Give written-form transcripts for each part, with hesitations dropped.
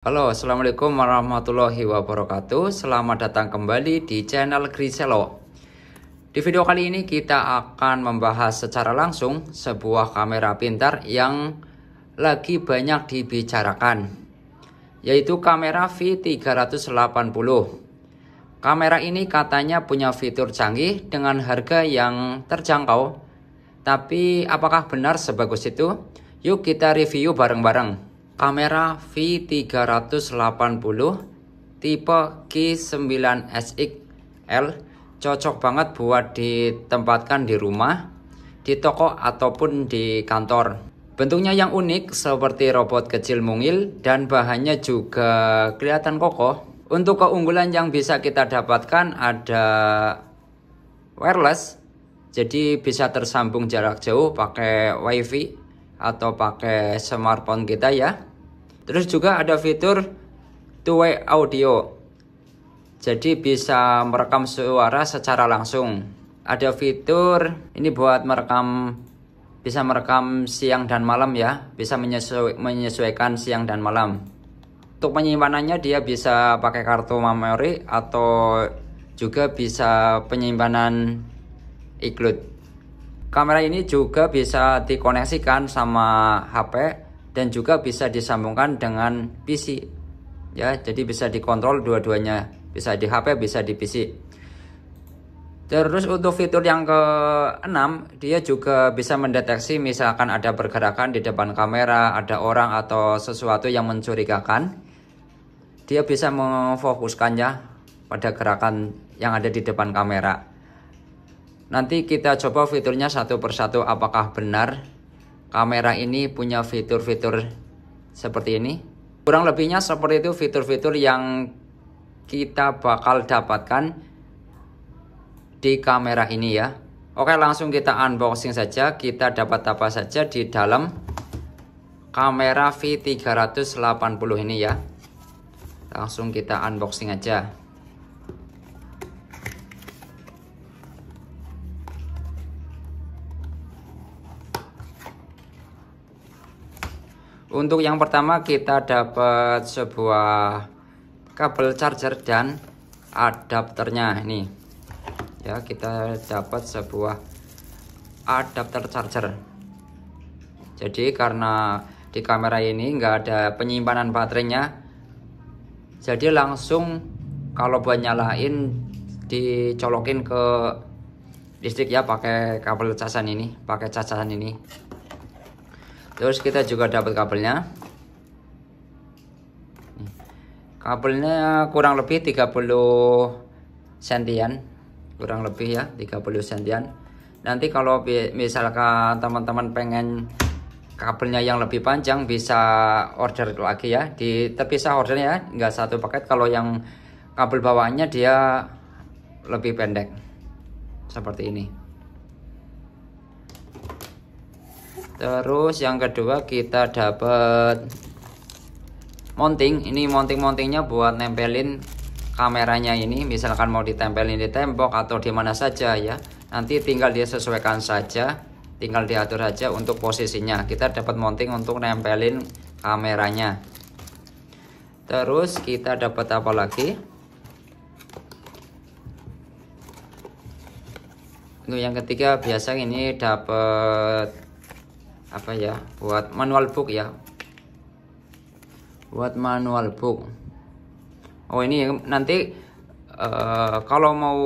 Halo, assalamualaikum warahmatullahi wabarakatuh. Selamat datang kembali di channel Griselo. Di video kali ini kita akan membahas secara langsung sebuah kamera pintar yang lagi banyak dibicarakan, yaitu kamera V380. Kamera ini katanya punya fitur canggih dengan harga yang terjangkau. Tapi apakah benar sebagus itu? Yuk kita review bareng-bareng. Kamera V380 tipe Q9SXL cocok banget buat ditempatkan di rumah, di toko ataupun di kantor. Bentuknya yang unik seperti robot kecil mungil dan bahannya juga kelihatan kokoh. Untuk keunggulan yang bisa kita dapatkan ada wireless, jadi bisa tersambung jarak jauh pakai wifi atau pakai smartphone kita ya. Terus juga ada fitur two-way audio, jadi bisa merekam suara secara langsung. Ada fitur ini buat merekam, bisa merekam siang dan malam ya, bisa menyesuaikan siang dan malam. Untuk penyimpanannya dia bisa pakai kartu memori atau juga bisa penyimpanan iCloud. Kamera ini juga bisa dikoneksikan sama HP dan juga bisa disambungkan dengan PC ya, jadi bisa dikontrol dua-duanya, bisa di HP bisa di PC. Terus untuk fitur yang ke-6, dia juga bisa mendeteksi misalkan ada pergerakan di depan kamera, ada orang atau sesuatu yang mencurigakan, dia bisa memfokuskannya pada gerakan yang ada di depan kamera. Nanti kita coba fiturnya satu persatu, apakah benar kamera ini punya fitur-fitur seperti ini. Kurang lebihnya seperti itu fitur-fitur yang kita bakal dapatkan di kamera ini ya. Oke, langsung kita unboxing saja. Kita dapat apa saja di dalam kamera V380 ini ya. Langsung kita unboxing aja. Untuk yang pertama kita dapat sebuah kabel charger dan adapternya ini. Ya, kita dapat sebuah adapter charger. Jadi karena di kamera ini nggak ada penyimpanan baterainya, jadi langsung kalau buat nyalain dicolokin ke listrik ya, pakai kabel casan ini, pakai casan ini. Terus kita juga dapat kabelnya. Kabelnya kurang lebih 30 sentian, kurang lebih ya 30 sentian. Nanti kalau misalkan teman-teman pengen kabelnya yang lebih panjang, bisa order lagi ya, terpisah ordernya ya, nggak satu paket. Kalau yang kabel bawaannya dia lebih pendek seperti ini. Terus yang kedua kita dapat mounting. Ini mountingnya buat nempelin kameranya ini. Misalkan mau ditempelin di tembok atau di mana saja ya. Nanti tinggal disesuaikan saja, tinggal diatur saja untuk posisinya. Kita dapat mounting untuk nempelin kameranya. Terus kita dapat apa lagi? Untuk yang ketiga biasa ini dapat apa ya, buat manual book ya, buat manual book. Oh ini nanti kalau mau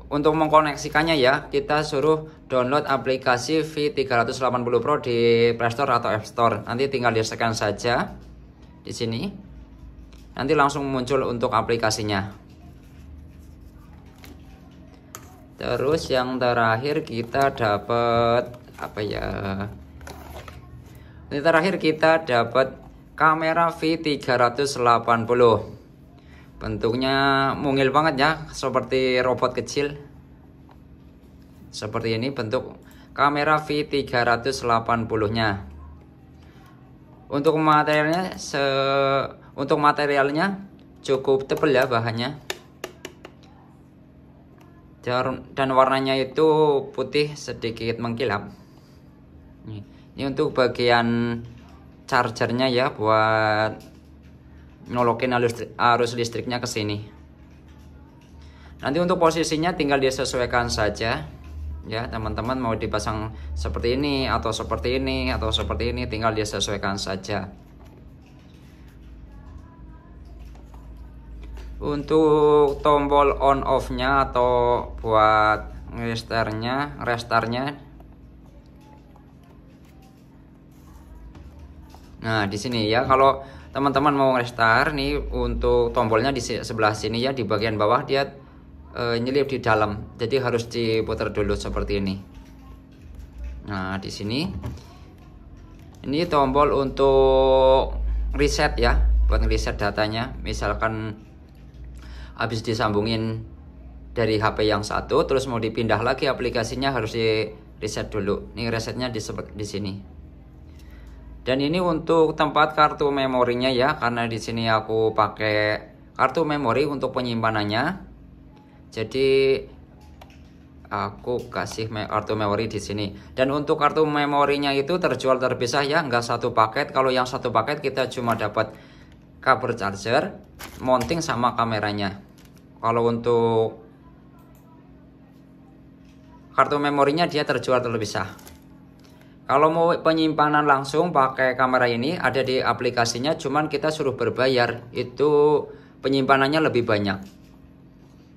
untuk mengkoneksikannya ya, kita suruh download aplikasi V380 Pro di Play Store atau App Store. Nanti tinggal di-scan saja di sini, nanti langsung muncul untuk aplikasinya. Terus yang terakhir kita dapat apa ya? Ini terakhir kita dapat kamera V380. Bentuknya mungil banget ya, seperti robot kecil. Seperti ini bentuk kamera V380-nya. Untuk materialnya cukup tebal ya bahannya. Dan warnanya itu putih sedikit mengkilap. Ini untuk bagian chargernya ya, buat Nyolokin arus listriknya ke sini. Nanti untuk posisinya tinggal disesuaikan saja ya teman-teman, mau dipasang seperti ini atau seperti ini atau seperti ini, tinggal disesuaikan saja. Untuk tombol on off-nya atau buat restartnya, nah di sini ya, kalau teman-teman mau restart nih, untuk tombolnya di sebelah sini ya, di bagian bawah dia nyelip di dalam, jadi harus diputar dulu seperti ini. Nah di sini ini tombol untuk reset ya, buat reset datanya. Misalkan habis disambungin dari HP yang satu, terus mau dipindah lagi aplikasinya, harus di reset dulu. Ini resetnya di sini. Dan ini untuk tempat kartu memorinya ya, karena di sini aku pakai kartu memori untuk penyimpanannya. Jadi aku kasih kartu memori di sini. Dan untuk kartu memorinya itu terjual terpisah ya, nggak satu paket. Kalau yang satu paket kita cuma dapat kabel charger, mounting sama kameranya. Kalau untuk kartu memorinya dia terjual terpisah. Kalau mau penyimpanan langsung pakai kamera ini ada di aplikasinya, cuman kita suruh berbayar. Itu penyimpanannya lebih banyak.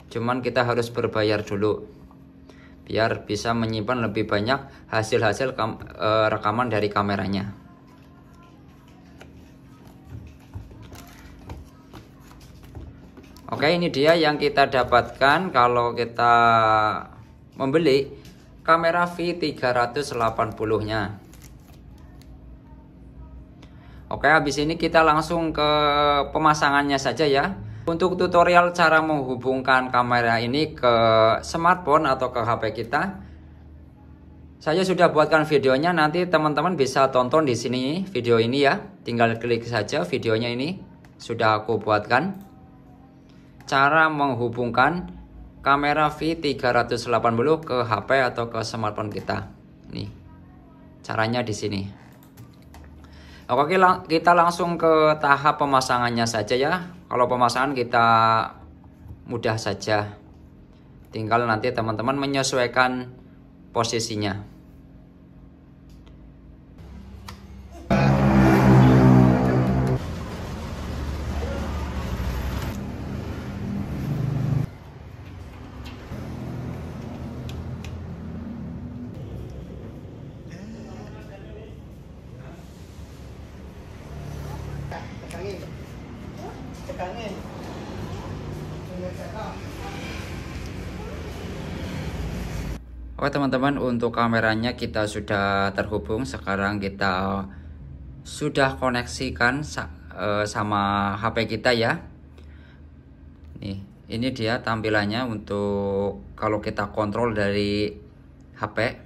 Cuman kita harus berbayar dulu biar bisa menyimpan lebih banyak hasil-hasil rekaman dari kameranya. Oke, ini dia yang kita dapatkan kalau kita membeli kamera V380-nya. Oke, habis ini kita langsung ke pemasangannya saja ya. Untuk tutorial cara menghubungkan kamera ini ke smartphone atau ke HP kita, saya sudah buatkan videonya. Nanti teman-teman bisa tonton di sini video ini ya. Tinggal klik saja videonya, ini sudah aku buatkan. Cara menghubungkan kamera V380 ke HP atau ke smartphone kita. Nih, caranya di sini. Oke, kita langsung ke tahap pemasangannya saja ya. Kalau pemasangan kita mudah saja. Tinggal nanti teman-teman menyesuaikan posisinya. Oke teman-teman, untuk kameranya kita sudah terhubung. Sekarang kita sudah koneksikan sama HP kita ya. Nih, ini dia tampilannya untuk kalau kita kontrol dari HP.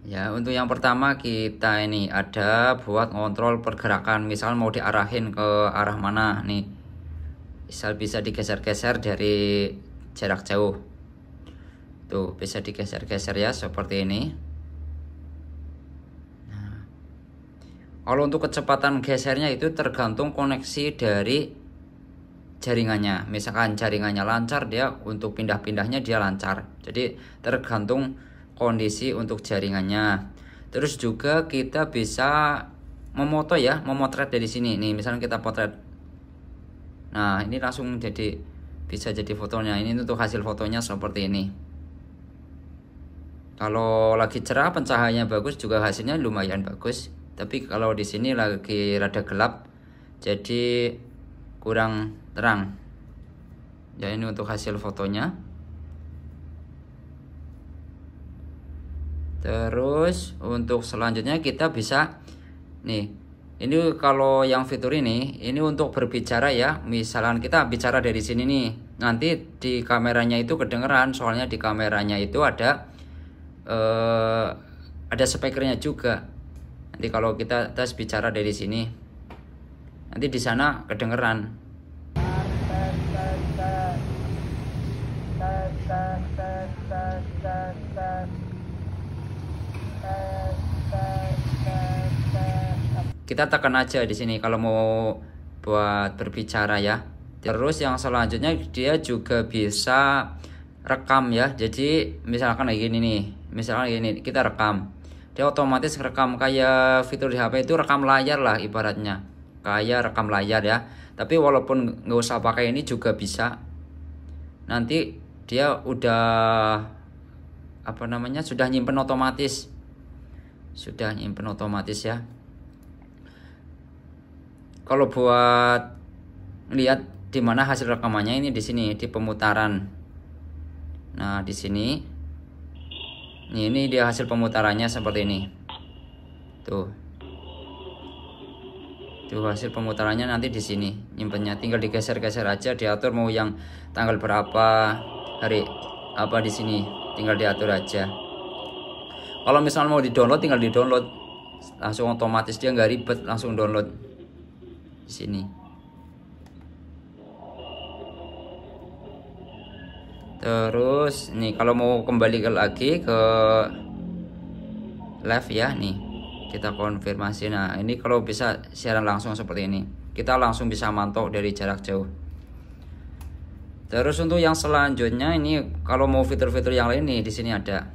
Ya, untuk yang pertama kita ini ada buat ngontrol pergerakan. Misal mau diarahin ke arah mana nih. Misal bisa digeser-geser dari jarak jauh. Tuh, bisa digeser-geser ya seperti ini. Nah, kalau untuk kecepatan gesernya itu tergantung koneksi dari jaringannya. Misalkan jaringannya lancar, dia untuk pindah-pindahnya dia lancar. Jadi tergantung kondisi untuk jaringannya. Terus juga kita bisa memoto ya, memotret dari sini. Nih, misalnya kita potret. Nah, ini langsung bisa jadi fotonya. Ini untuk hasil fotonya seperti ini. Kalau lagi cerah, pencahayaannya bagus, juga hasilnya lumayan bagus. Tapi kalau di sini lagi rada gelap, jadi kurang terang. Ya, ini untuk hasil fotonya. Terus untuk selanjutnya kita bisa nih, ini kalau yang fitur ini untuk berbicara ya. Misalkan kita bicara dari sini nih, nanti di kameranya itu kedengeran, soalnya di kameranya itu ada speakernya juga. Nanti kalau kita tes bicara dari sini, nanti di sana kedengeran. Kita tekan aja di sini kalau mau buat berbicara ya. Terus yang selanjutnya dia juga bisa rekam ya. Jadi misalkan kayak gini nih, misalkan gini kita rekam, dia otomatis rekam kayak fitur di HP itu rekam layar lah ibaratnya, kayak rekam layar ya. Tapi walaupun nggak usah pakai ini juga bisa. Nanti dia udah apa namanya, sudah nyimpen otomatis, ya. Kalau buat lihat di mana hasil rekamannya, ini di sini di pemutaran. Nah di sini, ini dia hasil pemutarannya seperti ini. Tuh hasil pemutarannya nanti di sini nyimpennya. Tinggal digeser-geser aja, diatur mau yang tanggal berapa, hari apa, di sini tinggal diatur aja. Kalau misalnya mau di-download, tinggal di-download langsung otomatis, dia nggak ribet, langsung download di sini. Terus nih kalau mau kembali lagi ke live ya, nih kita konfirmasi. Nah ini kalau bisa siaran langsung seperti ini, kita langsung bisa mantau dari jarak jauh. Terus untuk yang selanjutnya ini kalau mau fitur-fitur yang lain nih, di sini ada.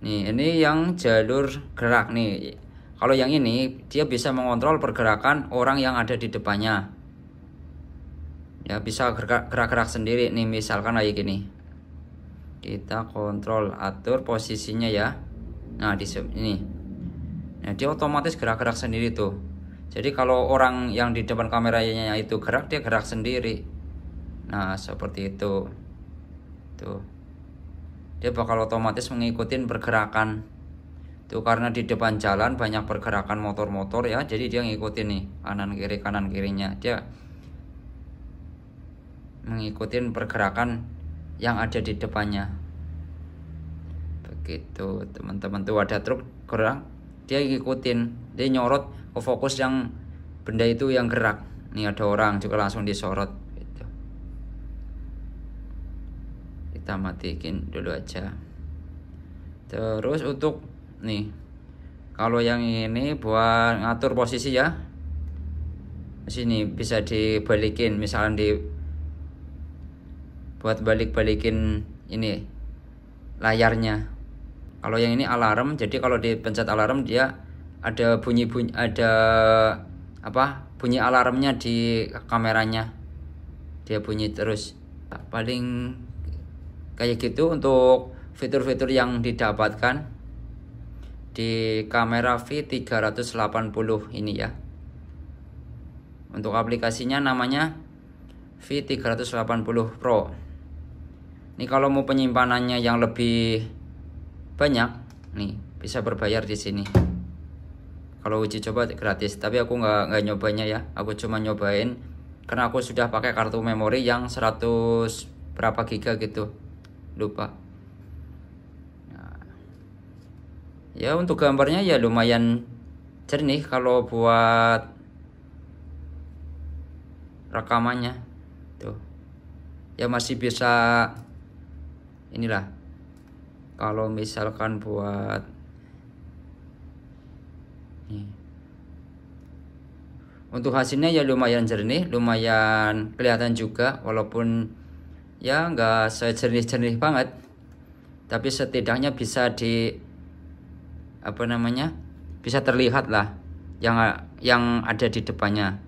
Nih ini yang jalur gerak nih. Kalau yang ini dia bisa mengontrol pergerakan orang yang ada di depannya. Ya bisa gerak-gerak sendiri nih, misalkan kayak gini. Kita kontrol atur posisinya ya. Nah di sini. Nah dia otomatis gerak-gerak sendiri tuh. Jadi kalau orang yang di depan kameranya itu gerak, dia gerak sendiri. Nah seperti itu. Tuh. Dia bakal otomatis mengikuti pergerakan. Tuh karena di depan jalan banyak pergerakan motor-motor ya. Jadi dia ngikutin nih kanan kirinya. Dia mengikuti pergerakan yang ada di depannya. Begitu teman-teman. Tuh ada truk gerak, dia ngikutin, dia nyorot ke fokus yang benda itu yang gerak. Nih ada orang juga langsung disorot gitu. Kita matiin dulu aja. Terus untuk nih, kalau yang ini buat ngatur posisi ya, sini bisa dibalikin, misalnya buat balikin ini layarnya. Kalau yang ini alarm, jadi kalau dipencet alarm dia ada bunyi ada apa, bunyi alarmnya di kameranya, dia bunyi terus. Paling kayak gitu untuk fitur-fitur yang didapatkan di kamera V380 ini ya. Untuk aplikasinya namanya V380 Pro. Ini kalau mau penyimpanannya yang lebih banyak, nih bisa berbayar di sini. Kalau uji coba gratis, tapi aku nggak nyobanya ya. Aku cuma nyobain karena aku sudah pakai kartu memori yang 100 berapa giga gitu, lupa. Nah, ya untuk gambarnya ya lumayan jernih kalau buat rekamannya tuh. Ya masih bisa inilah. Kalau misalkan buat nih, untuk hasilnya ya lumayan jernih, lumayan kelihatan juga, walaupun ya nggak sejernih-jernih banget, tapi setidaknya bisa apa namanya, bisa terlihat lah yang ada di depannya.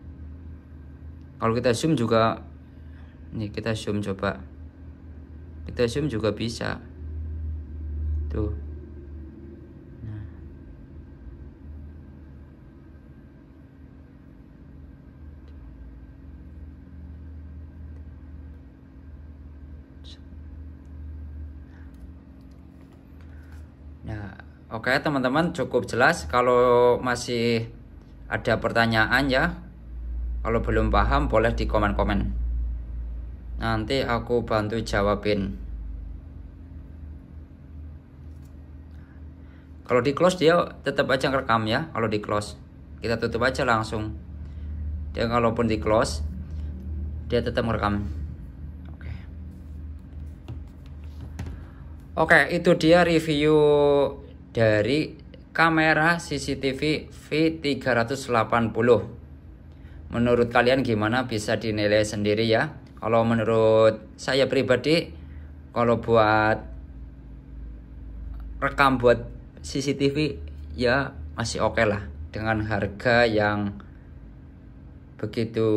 Kalau kita zoom juga, nih kita zoom coba, kita zoom juga bisa tuh. Nah, oke teman-teman, cukup jelas. Kalau masih ada pertanyaan ya, kalau belum paham boleh di komen-komen, nanti aku bantu jawabin. Kalau di close dia tetap aja ngerekam ya. Kalau di close kita tutup aja langsung. Dia kalaupun di close dia tetap merekam. Oke, itu dia review dari kamera CCTV V380 menurut kalian gimana, bisa dinilai sendiri ya. Kalau menurut saya pribadi, kalau buat rekam buat CCTV ya masih oke lah, dengan harga yang begitu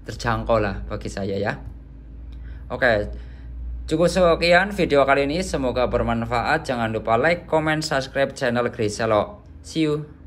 terjangkau lah bagi saya ya. Oke, cukup sekian video kali ini, semoga bermanfaat. Jangan lupa like, comment, subscribe channel Griselo. See you.